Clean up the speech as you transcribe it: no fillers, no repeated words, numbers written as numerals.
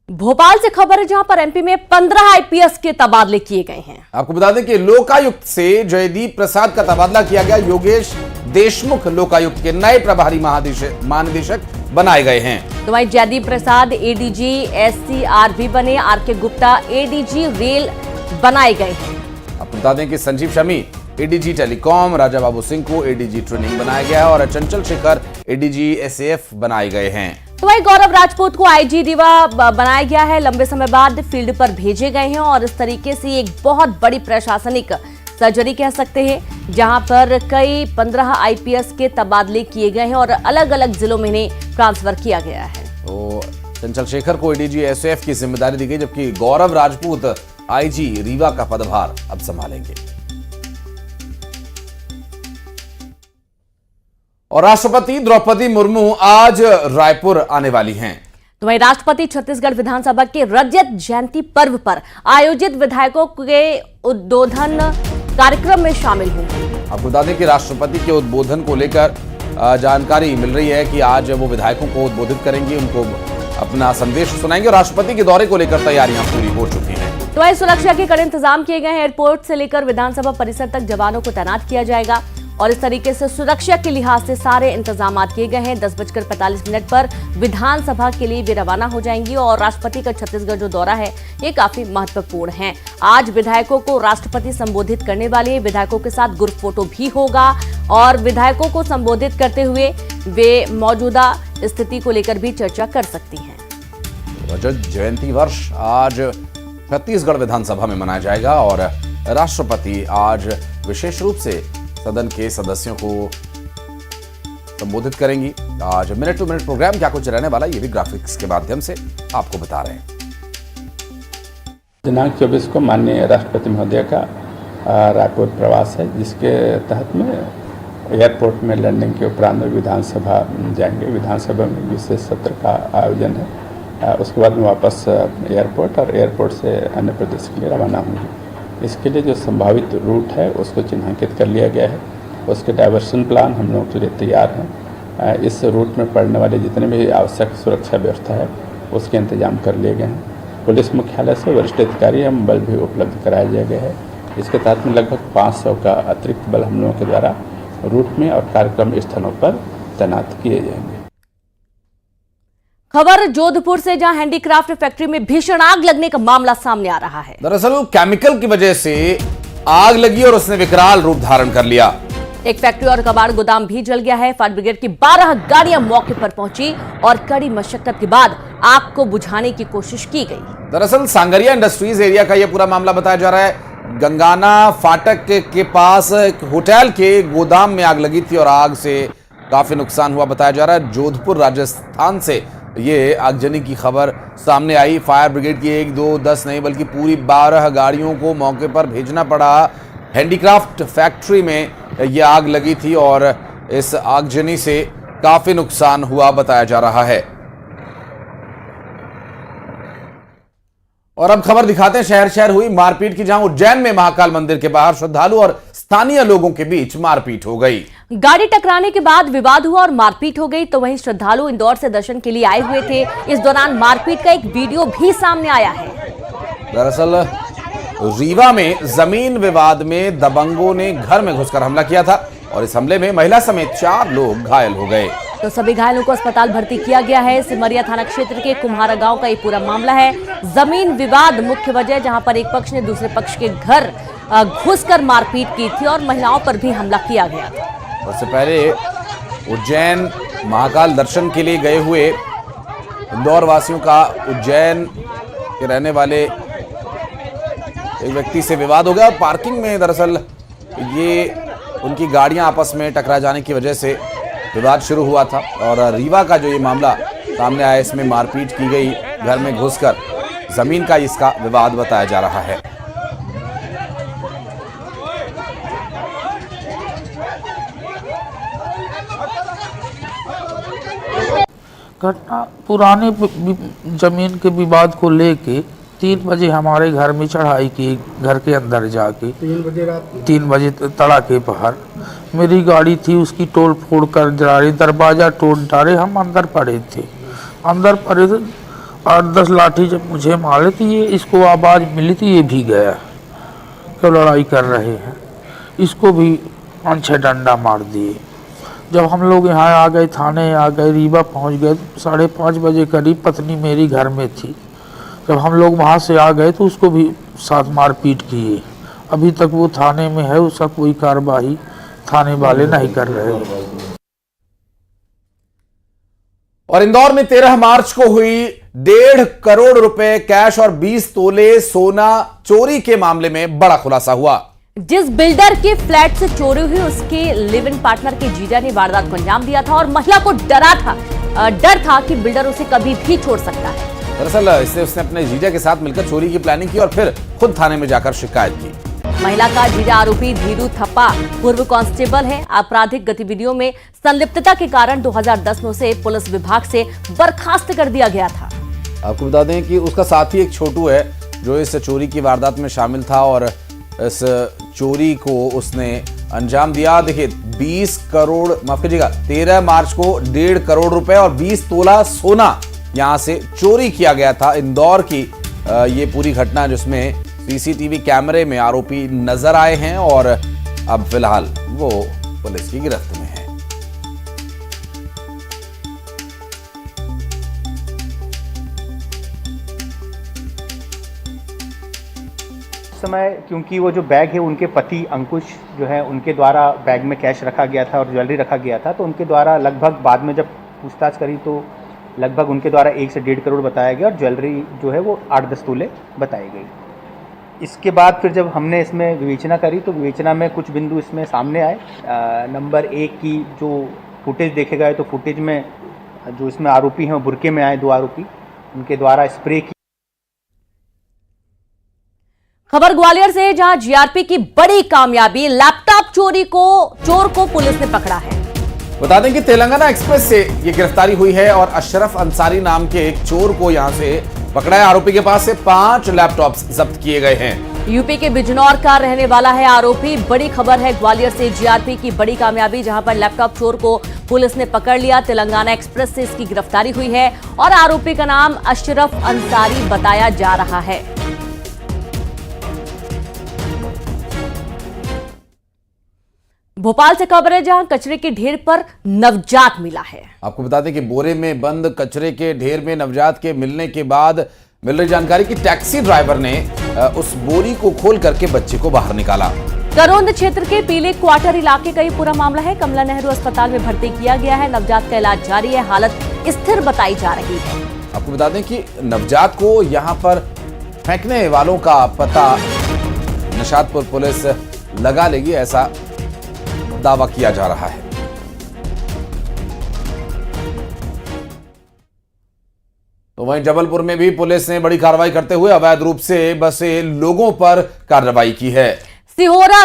भोपाल से खबर है जहां पर एमपी में 15 आईपीएस के तबादले किए गए हैं। आपको बता दें कि लोकायुक्त से जयदीप प्रसाद का तबादला किया गया। योगेश देशमुख लोकायुक्त के नए प्रभारी महानिदेशक बनाए गए हैं। तो वहीं जयदीप प्रसाद एडीजी एससीआरबी बने। आरके गुप्ता एडीजी रेल बनाए गए हैं। आपको बता दें कि संजीव शमी एडीजी टेलीकॉम, राजा बाबू सिंह को एडीजी ट्रेनिंग बनाया गया है और चंचल शेखर एडीजी एसएएफ बनाए गए हैं। तो वहीं गौरव राजपूत को आईजी रीवा बनाया गया है। लंबे समय बाद फील्ड पर भेजे गए हैं और इस तरीके से एक बहुत बड़ी प्रशासनिक सर्जरी कह सकते हैं, जहां पर कई 15 आईपीएस के तबादले किए गए हैं और अलग अलग जिलों में इन्हें ट्रांसफर किया गया है। तो चंचल शेखर को एडीजी एसएएफ की जिम्मेदारी दी गई, जबकि गौरव राजपूत आईजी रीवा का पदभार अब संभालेंगे। और राष्ट्रपति द्रौपदी मुर्मू आज रायपुर आने वाली हैं। तो वहीं राष्ट्रपति छत्तीसगढ़ विधानसभा के रजत जयंती पर्व पर आयोजित विधायकों के उद्बोधन कार्यक्रम में शामिल होंगे। आपको बता दें कि राष्ट्रपति के उद्बोधन को लेकर जानकारी मिल रही है कि आज वो विधायकों को उद्बोधित करेंगे, उनको अपना संदेश सुनाएंगे और राष्ट्रपति के दौरे को लेकर तैयारियां पूरी हो चुकी हैं। तो वहीं सुरक्षा के कड़े इंतजाम किए गए हैं। एयरपोर्ट से लेकर विधानसभा परिसर तक जवानों को तैनात किया जाएगा और इस तरीके से सुरक्षा के लिहाज से सारे इंतजाम किए गए हैं। 10:45 पर विधानसभा के लिए वे रवाना हो जाएंगी और राष्ट्रपति का छत्तीसगढ़ जो दौरा है ये काफी महत्वपूर्ण है। आज विधायकों को राष्ट्रपति संबोधित करने वाले हैं। विधायकों के साथ ग्रुप फोटो भी होगा और विधायकों को संबोधित करते हुए वे मौजूदा स्थिति को लेकर भी चर्चा कर सकती हैं। रजत जयंती वर्ष आज छत्तीसगढ़ विधानसभा में मनाया जाएगा और राष्ट्रपति आज विशेष रूप से सदन के सदस्यों को संबोधित करेंगी। आज मिनट टू मिनट प्रोग्राम क्या कुछ रहने वाला, ये भी ग्राफिक्स के माध्यम से आपको बता रहे हैं। दिनांक 24 को माननीय राष्ट्रपति महोदय का रायपुर प्रवास है, जिसके तहत में एयरपोर्ट में लैंडिंग के उपरांत विधानसभा जाएंगे। विधानसभा में विशेष सत्र का आयोजन है। उसके बाद में वापस एयरपोर्ट और एयरपोर्ट से अन्य प्रदेश के लिए रवाना होंगे। इसके लिए जो संभावित रूट है उसको चिन्हांकित कर लिया गया है। उसके डाइवर्सन प्लान हम लोगों के लिए तैयार हैं। इस रूट में पड़ने वाले जितने भी आवश्यक सुरक्षा व्यवस्था है उसके इंतजाम कर लिए गए हैं। पुलिस मुख्यालय से वरिष्ठ अधिकारी एवं बल भी उपलब्ध कराया दिया गया है। इसके तहत में लगभग 500 का अतिरिक्त बल हम लोगों के द्वारा रूट में और कार्यक्रम स्थलों पर तैनात किए जाएंगे। खबर जोधपुर से, जहां हैंडीक्राफ्ट फैक्ट्री में भीषण आग लगने का मामला सामने आ रहा है। दरअसल केमिकल की वजह से आग लगी और उसने विकराल रूप धारण कर लिया। एक फैक्ट्री और कबाड़ गोदाम भी जल गया है। फायर ब्रिगेड की 12 गाड़ियां मौके पर पहुंची और कड़ी मशक्कत के बाद आग को बुझाने की कोशिश की गई। दरअसल सांगरिया इंडस्ट्रीज एरिया का यह पूरा मामला बताया जा रहा है। गंगाना फाटक के पास एक होटल के गोदाम में आग लगी थी और आग से काफी नुकसान हुआ बताया जा रहा है। जोधपुर राजस्थान से ये आगजनी की खबर सामने आई। फायर ब्रिगेड की 1, 2, 10 नहीं बल्कि पूरी 12 गाड़ियों को मौके पर भेजना पड़ा। हैंडीक्राफ्ट फैक्ट्री में ये आग लगी थी और इस आगजनी से काफी नुकसान हुआ बताया जा रहा है। और अब खबर दिखाते हैं शहर शहर हुई मारपीट की, जहां उज्जैन में महाकाल मंदिर के बाहर श्रद्धालु और स्थानीय लोगों के बीच मारपीट हो गई। गाड़ी टकराने के बाद विवाद हुआ और मारपीट हो गई। तो वहीं श्रद्धालु इंदौर से दर्शन के लिए आए हुए थे। इस दौरान मारपीट का एक वीडियो भी सामने आया है। दरअसल रीवा में जमीन विवाद में दबंगों ने घर में घुसकर हमला किया था और इस हमले में महिला समेत 4 लोग घायल हो गए। तो सभी घायलों को अस्पताल भर्ती किया गया है। सिमरिया थाना क्षेत्र के कुम्हारा गांव का ये पूरा मामला है। जमीन विवाद मुख्य वजह, जहां पर एक पक्ष ने दूसरे पक्ष के घर घुसकर मारपीट की थी और महिलाओं पर भी हमला किया गया था। उससे पहले उज्जैन महाकाल दर्शन के लिए गए हुए इंदौर वासियों का उज्जैन के रहने वाले एक व्यक्ति से विवाद हो गया। पार्किंग में दरअसल ये उनकी गाड़ियां आपस में टकरा जाने की वजह से विवाद शुरू हुआ था और रीवा का जो ये मामला सामने आया इसमें मारपीट की गई घर में घुसकर। जमीन का इसका विवाद बताया जा रहा है। घटना पुराने जमीन के विवाद को लेके 3 बजे हमारे घर में चढ़ाई की, घर के अंदर जाके 3 बजे तड़ाके पहर मेरी गाड़ी थी, उसकी तोड़ फोड़ कर डाले, दरवाजा तोड़ डाले। हम अंदर पड़े थे 8-10 लाठी जब मुझे मारे तो ये इसको आवाज़ मिली तो ये भी गया, तो लड़ाई कर रहे हैं, इसको भी 5-6 डंडा मार दिए। जब हम लोग यहाँ आ गए, थाने आ गए, रीवा पहुँच गए, 5:30 बजे करीब पत्नी मेरी घर में थी। जब हम लोग वहाँ से आ गए तो उसको भी साथ मारपीट किए। अभी तक वो थाने में है, उसका कोई कार्रवाई थाने वाले नहीं कर रहे। और इंदौर में 13 मार्च को हुई 1.5 करोड़ रुपए कैश और 20 तोले सोना चोरी के मामले में बड़ा खुलासा हुआ। जिस बिल्डर के फ्लैट से चोरी हुई उसके लिव इन पार्टनर के जीजा ने वारदात को अंजाम दिया था और महिला को डर था कि बिल्डर उसे कभी भी छोड़ सकता है। दरअसल इससे उसने अपने जीजा के साथ मिलकर चोरी की प्लानिंग की और फिर खुद थाने में जाकर शिकायत की। महिला का जीजा आरोपी धीरू थप्पा पूर्व कांस्टेबल है। आपराधिक गतिविधियों में संलिप्तता के कारण 2010 में उसे पुलिस विभाग से बर्खास्त कर दिया गया था। आपको बता दें कि उसका साथी एक छोटू है जो इस चोरी की वारदात में शामिल था और इस चोरी को उसने अंजाम दिया। देखिए 20 करोड़ माफ कीजिएगा 13 मार्च को 1.5 करोड़ रुपए और 20 तोला सोना यहां से चोरी किया गया था। इंदौर की ये पूरी घटना जिसमें सीसीटीवी कैमरे में आरोपी नजर आए हैं और अब फिलहाल वो पुलिस की गिरफ्त में है। समय क्योंकि वो जो बैग है उनके पति अंकुश जो है उनके द्वारा बैग में कैश रखा गया था और ज्वेलरी रखा गया था, तो उनके द्वारा लगभग बाद में जब पूछताछ करी तो लगभग उनके द्वारा 1 से 1.5 करोड़ बताया गया और ज्वेलरी जो है वो 8-10 तोले बताई गई। इसके बाद फिर जब हमने इसमें विवेचना करी तो विवेचना में कुछ बिंदु इसमें सामने आए। नंबर 1 की जो फुटेज देखे गए तो फुटेज में जो इसमें आरोपी हैं बुरके में आए 2 आरोपी, उनके द्वारा स्प्रे की। खबर ग्वालियर से जहां जीआरपी की बड़ी कामयाबी, लैपटॉप चोर को पुलिस ने पकड़ा है। बता दें कि तेलंगाना एक्सप्रेस से ये गिरफ्तारी हुई है और अशरफ अंसारी नाम के एक चोर को यहां से पकड़ा है। आरोपी के पास से 5 लैपटॉप्स जब्त किए गए हैं। यूपी के बिजनौर का रहने वाला है आरोपी। बड़ी खबर है ग्वालियर से जीआरपी की बड़ी कामयाबी, जहां पर लैपटॉप चोर को पुलिस ने पकड़ लिया। तेलंगाना एक्सप्रेस से इसकी गिरफ्तारी हुई है और आरोपी का नाम अशरफ अंसारी बताया जा रहा है। भोपाल से खबर है जहां कचरे के ढेर पर नवजात मिला है। आपको बता दें कि बोरे में बंद कचरे के ढेर में नवजात के मिलने के बाद मिल रही जानकारी कि टैक्सी ड्राइवर ने उस बोरी को खोल करके बच्चे को बाहर निकाला। करोंद क्षेत्र के पीले क्वार्टर इलाके का ये पूरा मामला है। कमला नेहरू अस्पताल में भर्ती किया गया है। नवजात का इलाज जारी है, हालत स्थिर बताई जा रही है। आपको बता दें कि नवजात को यहां पर फेंकने वालों का पता निशातपुर पुलिस लगा लेगी, ऐसा दावा किया जा रहा है। तो वहीं जबलपुर में भी पुलिस ने बड़ी कार्रवाई करते हुए अवैध रूप से बसे लोगों पर कार्रवाई की है। सिहोरा